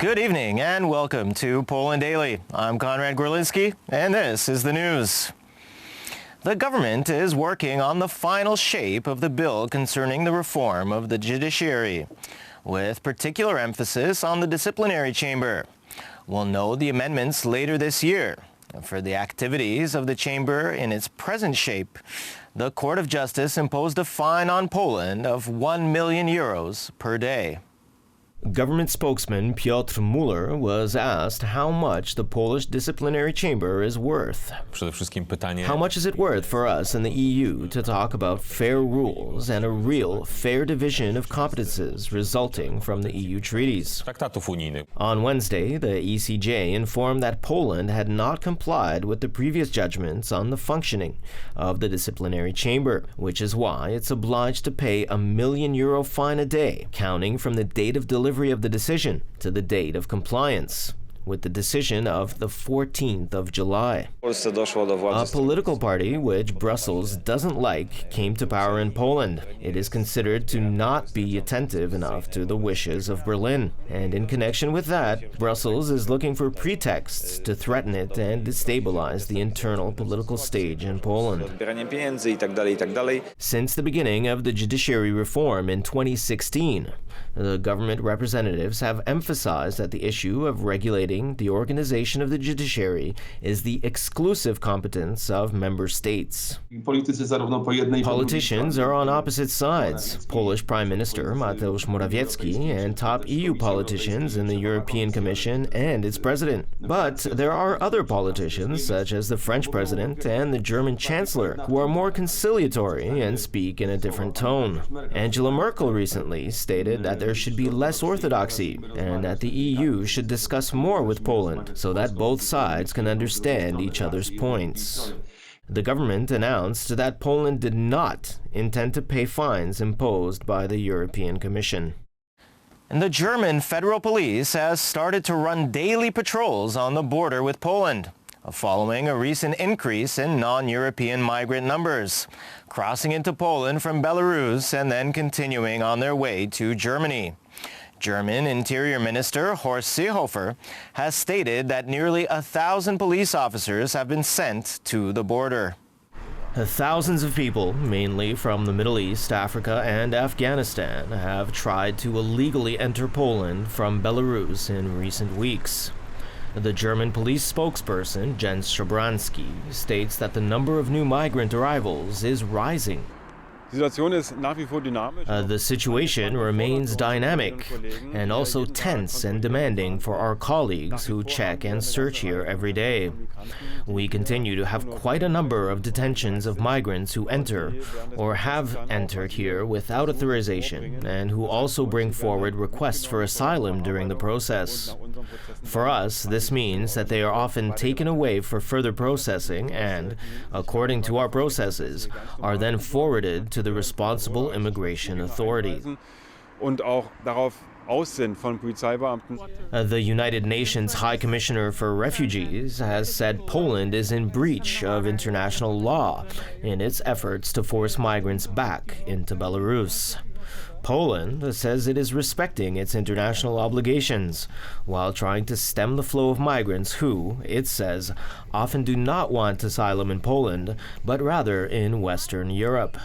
Good evening and welcome to Poland Daily. I'm Konrad Gorlinski and this is the news. The government is working on the final shape of the bill concerning the reform of the judiciary, with particular emphasis on the Disciplinary Chamber. We'll know the amendments later this year. For the activities of the chamber in its present shape, the Court of Justice imposed a fine on Poland of 1 million euros per day. Government spokesman Piotr Muller was asked how much the Polish Disciplinary Chamber is worth. How much is it worth for us in the EU to talk about fair rules and a real fair division of competences resulting from the EU treaties? On Wednesday, the ECJ informed that Poland had not complied with the previous judgments on the functioning of the Disciplinary Chamber, which is why it's obliged to pay a €1 million fine a day, counting from the date of delivery of the decision to the date of compliance, with the decision of the 14th of July. A political party which Brussels doesn't like came to power in Poland. It is considered to not be attentive enough to the wishes of Berlin. And in connection with that, Brussels is looking for pretexts to threaten it and destabilize the internal political stage in Poland. Since the beginning of the judiciary reform in 2016, the government representatives have emphasized that the issue of regulating the organization of the judiciary is the exclusive competence of member states. Politicians are on opposite sides. Polish Prime Minister Mateusz Morawiecki and top EU politicians in the European Commission and its president. But there are other politicians, such as the French president and the German chancellor, who are more conciliatory and speak in a different tone. Angela Merkel recently stated that there should be less orthodoxy and that the EU should discuss more with Poland so that both sides can understand each other's points. The government announced that Poland did not intend to pay fines imposed by the European Commission. And the German federal police has started to run daily patrols on the border with Poland, following a recent increase in non-European migrant numbers, crossing into Poland from Belarus and then continuing on their way to Germany. German Interior Minister Horst Seehofer has stated that nearly 1,000 police officers have been sent to the border. Thousands of people, mainly from the Middle East, Africa, and Afghanistan, have tried to illegally enter Poland from Belarus in recent weeks. The German police spokesperson, Jens Schabransky, states that the number of new migrant arrivals is rising. The situation remains dynamic and also tense and demanding for our colleagues who check and search here every day. We continue to have quite a number of detentions of migrants who enter or have entered here without authorization and who also bring forward requests for asylum during the process. For us, this means that they are often taken away for further processing and, according to our processes, are then forwarded to the responsible immigration authorities. The United Nations High Commissioner for Refugees has said Poland is in breach of international law in its efforts to force migrants back into Belarus. Poland says it is respecting its international obligations while trying to stem the flow of migrants who, it says, often do not want asylum in Poland, but rather in Western Europe.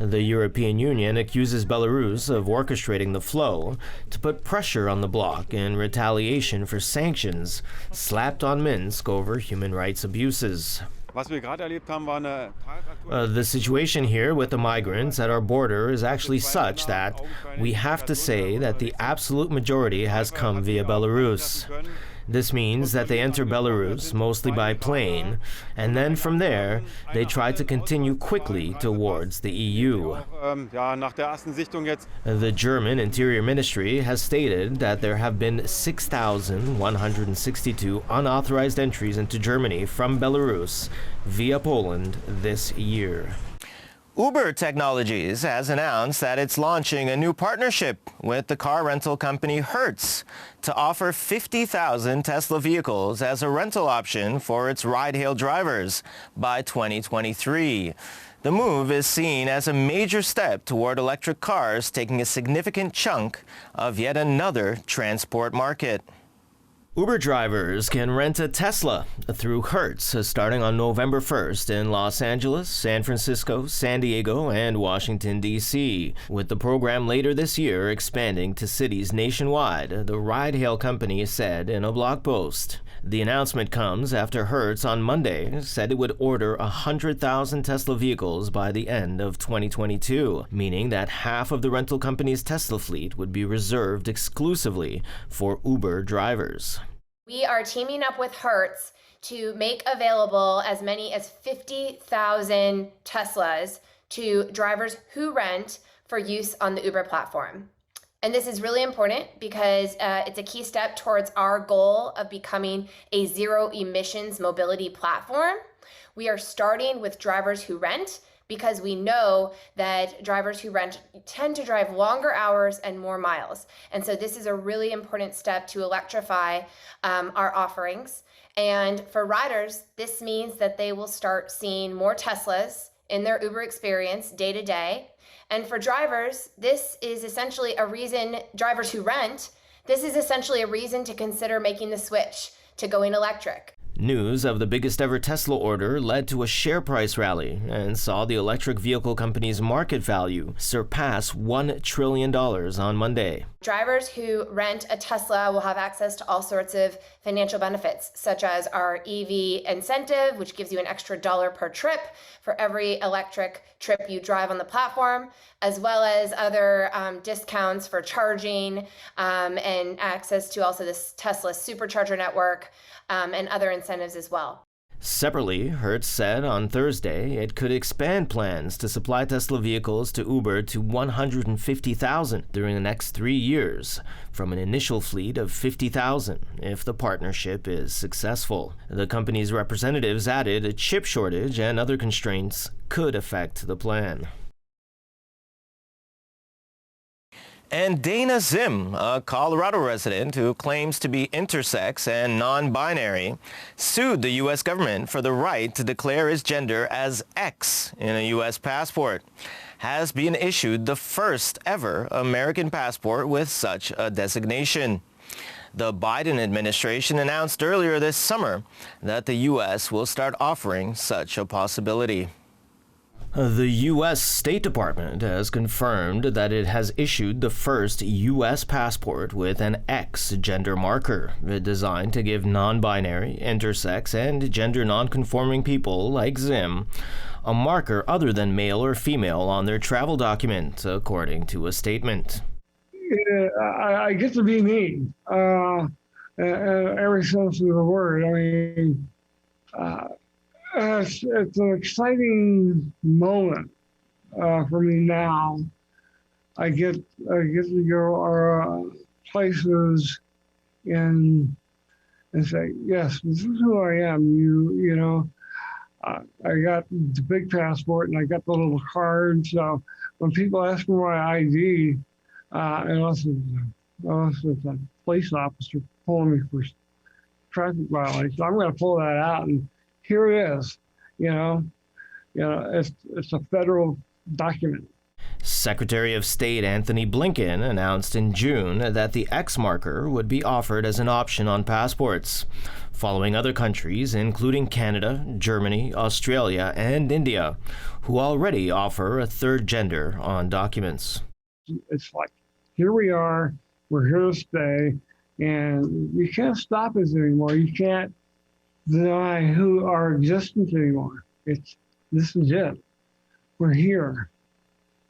The European Union accuses Belarus of orchestrating the flow to put pressure on the bloc in retaliation for sanctions slapped on Minsk over human rights abuses. The situation here with the migrants at our border is actually such that we have to say that the absolute majority has come via Belarus. This means that they enter Belarus mostly by plane, and then from there, they try to continue quickly towards the EU. The German Interior Ministry has stated that there have been 6,162 unauthorized entries into Germany from Belarus via Poland this year. Uber Technologies has announced that it's launching a new partnership with the car rental company Hertz to offer 50,000 Tesla vehicles as a rental option for its ride-hail drivers by 2023. The move is seen as a major step toward electric cars taking a significant chunk of yet another transport market. Uber drivers can rent a Tesla through Hertz starting on November 1st in Los Angeles, San Francisco, San Diego, and Washington, D.C., with the program later this year expanding to cities nationwide, the ride-hail company said in a blog post. The announcement comes after Hertz on Monday said it would order 100,000 Tesla vehicles by the end of 2022, meaning that half of the rental company's Tesla fleet would be reserved exclusively for Uber drivers. We are teaming up with Hertz to make available as many as 50,000 Teslas to drivers who rent for use on the Uber platform. And this is really important because it's a key step towards our goal of becoming a zero emissions mobility platform. We are starting with drivers who rent because we know that drivers who rent tend to drive longer hours and more miles. And so this is a really important step to electrify our offerings. And for riders, this means that they will start seeing more Teslas in their Uber experience day to day. And for drivers, this is essentially a reason, drivers who rent, this is essentially a reason to consider making the switch to going electric. News of the biggest ever Tesla order led to a share price rally and saw the electric vehicle company's market value surpass $1 trillion on Monday. Drivers who rent a Tesla will have access to all sorts of financial benefits, such as our EV incentive, which gives you an extra $1 per trip for every electric trip you drive on the platform, as well as other discounts for charging and access to also this Tesla supercharger network and other incentives as well. Separately, Hertz said on Thursday it could expand plans to supply Tesla vehicles to Uber to 150,000 during the next 3 years, from an initial fleet of 50,000 if the partnership is successful. The company's representatives added a chip shortage and other constraints could affect the plan. And Dana Zim, a Colorado resident who claims to be intersex and non-binary, sued the U.S. government for the right to declare his gender as X in a U.S. passport. Has been issued the first ever American passport with such a designation. The Biden administration announced earlier this summer that the U.S. will start offering such a possibility. The U.S. State Department has confirmed that it has issued the first U.S. passport with an X gender marker, designed to give non-binary, intersex, and gender non-conforming people like Zim a marker other than male or female on their travel document, according to a statement. Yeah, I get to be me, every sense of the word. I mean, it's an exciting moment for me now. I get to go places and say, yes, this is who I am. You know, I got the big passport and I got the little card. So when people ask for my ID, unless it's a police officer pulling me for traffic violation, I'm going to pull that out and here it is. You know, it's a federal document. Secretary of State Anthony Blinken announced in June that the X marker would be offered as an option on passports, following other countries, including Canada, Germany, Australia, and India, who already offer a third gender on documents. It's like, here we are, we're here to stay, and you can't stop us anymore. You can't deny who our existence anymore. This is it. We're here.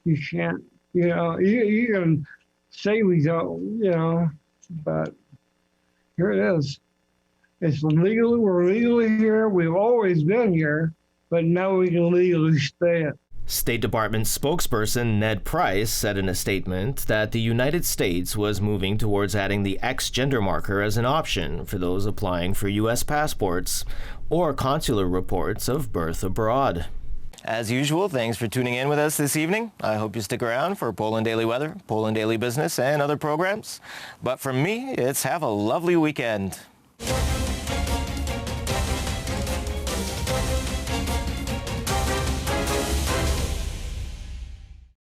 You can't, you can say we don't, but here it is. We're legally here. We've always been here, but now we can legally stay it. State Department spokesperson Ned Price said in a statement that the United States was moving towards adding the X gender marker as an option for those applying for U.S. passports or consular reports of birth abroad. As usual, thanks for tuning in with us this evening. I hope you stick around for Poland Daily Weather, Poland Daily Business, and other programs. But from me, it's have a lovely weekend.